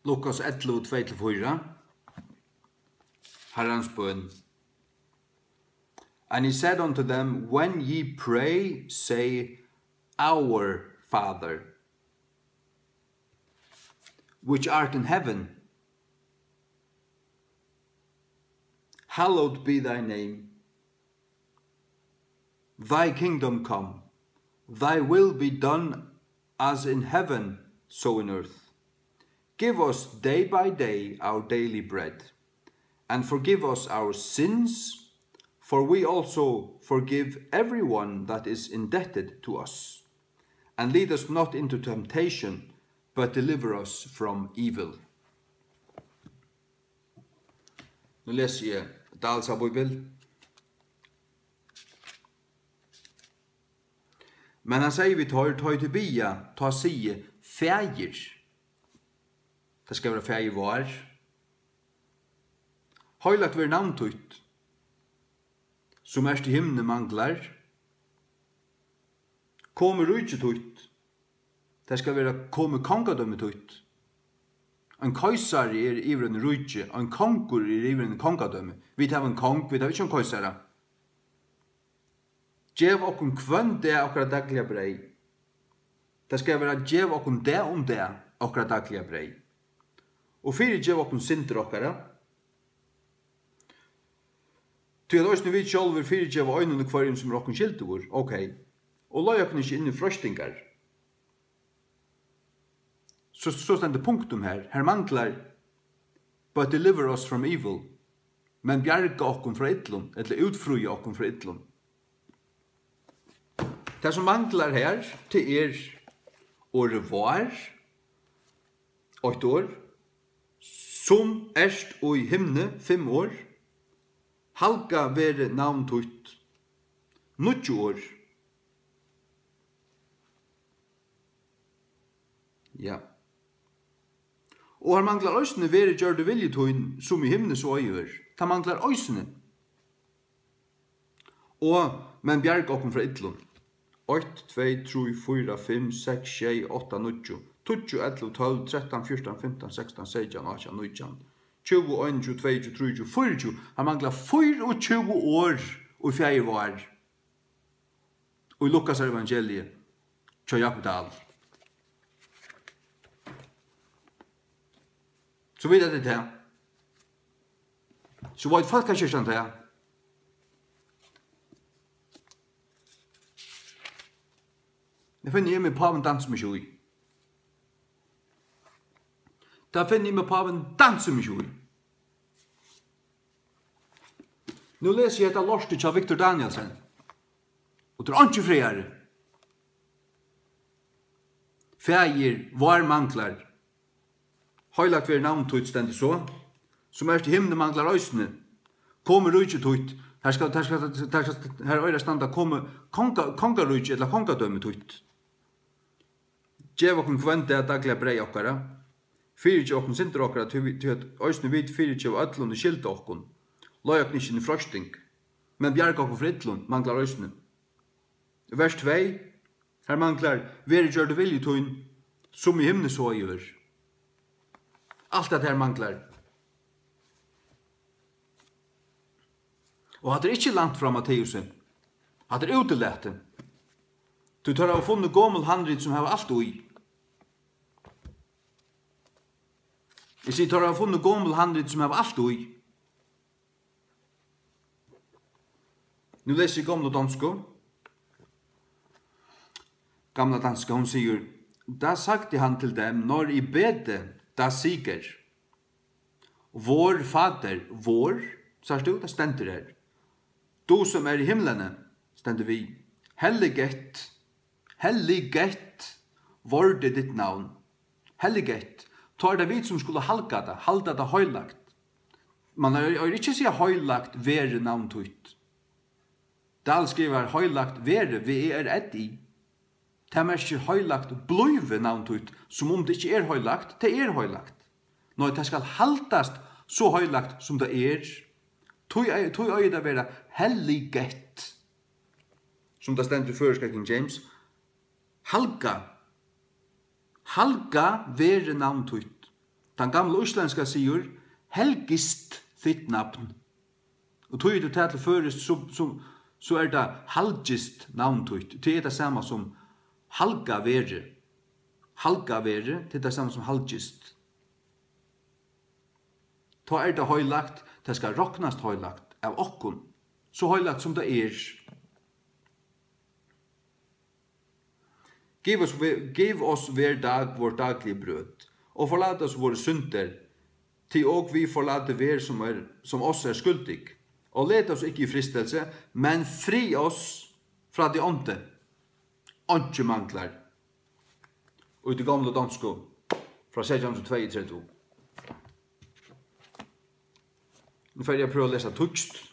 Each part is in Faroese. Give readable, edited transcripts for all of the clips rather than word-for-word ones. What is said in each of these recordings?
Lukas 11, 2-4. Herrans bøn. And he said unto them, when ye pray, say, Our Father, which art in heaven, hallowed be thy name. Thy kingdom come, thy will be done as in heaven, so in earth. Give us day by day our daily bread, and forgive us our sins, for we also forgive everyone that is indebted to us. And lead us not into temptation, but deliver us from evil. Nu leser jeg Dalsa Bibel. Men han sier vi tar til bia, ta sige, fægir. Det skal være fægir var. Høylagt ver navntut, som erst i himne manglar. Kommer rujtut, det skal være komme kongadømmetut. En kaisar iver en rujtje, en kongur iver en kongadømme. Vi tar en kong, vi tar ikke en kaisara. Gjev okkur kvann det okkara dagliga brei. Det skal være gjev okkur det okkara dagliga brei. Og fyrir gjev okkur synder okkara. Til at òsne vi sjálfur fyrir gjev øynene kvarjum som okkur skildur. Ok. Og lai okkur ikke inn i frøstingar. Så stender punktum her. Her manglar but deliver us from evil. Men bjarga okkur fra illum, eller utfruja okkur fra illum. Det som manglar her, til året var, 8 år, som erst og i himne 5 år, halga vere navntut 90 år. Ja. Og her manglar òsne vere gjør det viljetøyn som i himne så øyør. Det manglar òsne. Men bjerg okkom fra ytlun. 8, 2, 3, 4, 5, 6, 6, 8, 9, 20, 11, 12, 13, 14, 15, 16, 17, 18, 19, 20, 21, 22, 23, 24. Han manglar 24 år og 4 var. Og i Lukas evangeliet, tja Jappedal. Så vidt det her. Så var det folkekirken til her. Det finner jeg med paven dansmisjoi. Det finner jeg med paven dansmisjoi. Nå leser jeg etter lortet av Victor Danielsen. Og det er ikke friere. Fægir var manglar. Høylagt ver navntut stendig så. Som er til himne manglar øysene. Kommer rujtjutut. Her øyre standa komme kongarujtj eller kongadømmetut. Gjev okkur kvende at daglega brei okkara. Fyrirgjev okkur sindur okkara til at øysene vid fyrirgjev öllun i skilda okkur. Lai okkur ikke i frøsting. Men bjarga okkur fritlun manglar øysene. Vers 2. Her manglar veri gjør det viljetun som i himne så gjør. Alt det her manglar. Og hatt ikke langt fra Matteusen. Hatt utelete. Du tar av funnet gommel handrit som har alt ui. Jeg sier tar av funnet gommel handrit som har alt ui. Nu leser jeg gamla dansko. Gamla danska, hun sier, da sagte han til dem, når I bede, da siger, vår fader, vår, sier du, det stender her. Du som er i himlene, stender vi, helliget, vorde ditt navn. Helliget, tar det vi som skulle halda det høylagt. Man har ikke sier høylagt vere navntut. Dahl skriver høylagt vere, vi er ett i. Det er ikke høylagt bløyve navntut, som om det ikke er høylagt, det er høylagt. Når det skal haltast så høylagt som det er, tog øye det være helliget, som det stender i føreska King James, halga vere navntut. Den gamle islandska sier, helgist þitt navn. Og tog du til først, så det halgist navntøyt. Det det samme som halga vere. Halga vere, det det samme som halgist. Ta det høylagt, det skal roknast høylagt av okkon. Så høylagt som det Giv oss hver dag vårt daglige brød, og forlat oss våre synder, til og vi forlater hver som oss skuldig. Og let oss ikke i fristelse, men fri oss fra de ånde. Ånde manglar. Og i det gamle dansko, fra 1632. Nu får jeg prøve å lese tukst.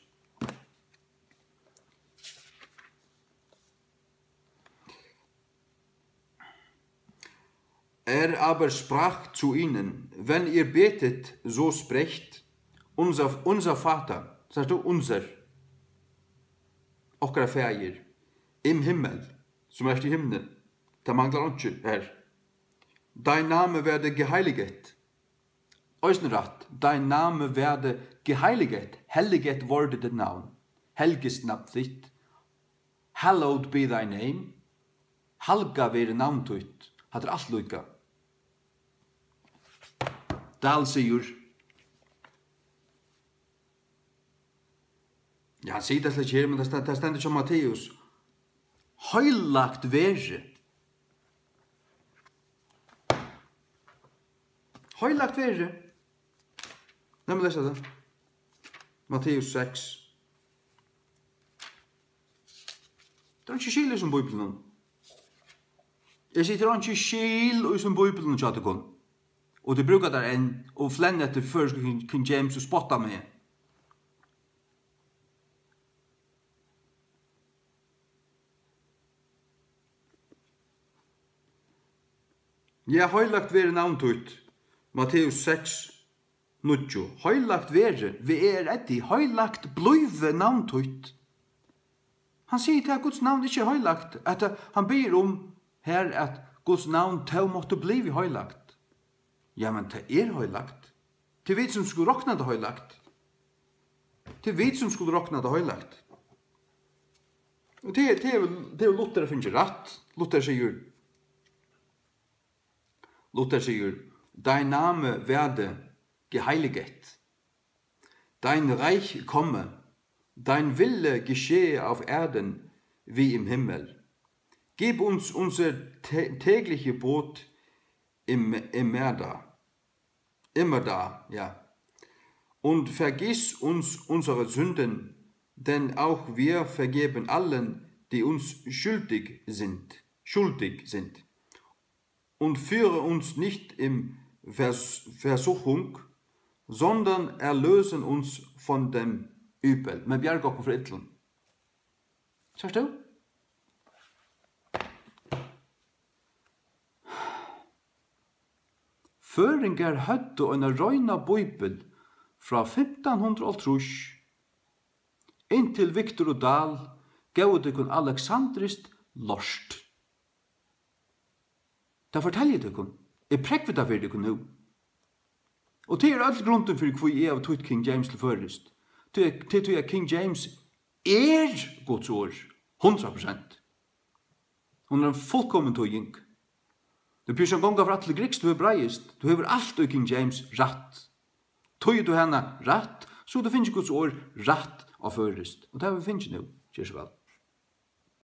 Aber sprach zu ihnen, wenn ihr betet, so sprecht, unser Vater, sagst du unser, okkara fægir, im Himmel, som i himlen, det manglar ikke her. Dein Name werde geheiliget. Øysenratt, dein Name werde geheiliget, helliget vorde ditt navn, helgist navn ditt, hallowed be thy name, halga vere navn tutt, hatt alt lukka. Dahl sier, ja, han sier det slik her, men det stender som Matteus, høylagt vere. Høylagt vere. Nei, men lese det. Matteus 6. Det ikke skil i som Bibelen. Jeg sier det ikke skil i som Bibelen, tjatekon. Og de brukar der en, og flenne etter først King James og spotta med. Ja, høylagt vere navntut. Matteus 6, 9. Høylagt vere, vi etti, høylagt bløyve navntut. Han sier til at Guds navn ikke høylagt, at han ber her at Guds navn til måtte bli høylagt. Ja, men det høylagt. Til vi som skulle rokna det høylagt. Til vi som skulle rokna det høylagt. Og det Luther finner rett. Luther sier, dein Name werde geheiliget. Dein Reich komme. Dein Wille geschehe auf Erden wie im Himmel. Gib uns unser tägliche Brot immer da, ja. Und vergiss uns unsere Sünden, denn auch wir vergeben allen, die uns schuldig sind. Und führe uns nicht in Versuchung, sondern erlösen uns von dem Übel. Men bjerg okkur fra ytlen. Sørst du? Føringar høttu en røyna bøybel fra 1530 inntil Victor og Dahl gav dykun Alexandrist lorst. Da forteljer dykun, jeg prekvita fyrir dykun nu. Og det alt grunden fyrir hvor jeg av tøyt King James til først. Til at King James Guds ord, 100%. Hun en fullkommen tøying. Det blir som gonga for atle griks du hebreist, du hever alt i King James ratt. Tøy du henne ratt, så du finnes Guds ord ratt av først. Og det har vi finnes nu, kjære vel.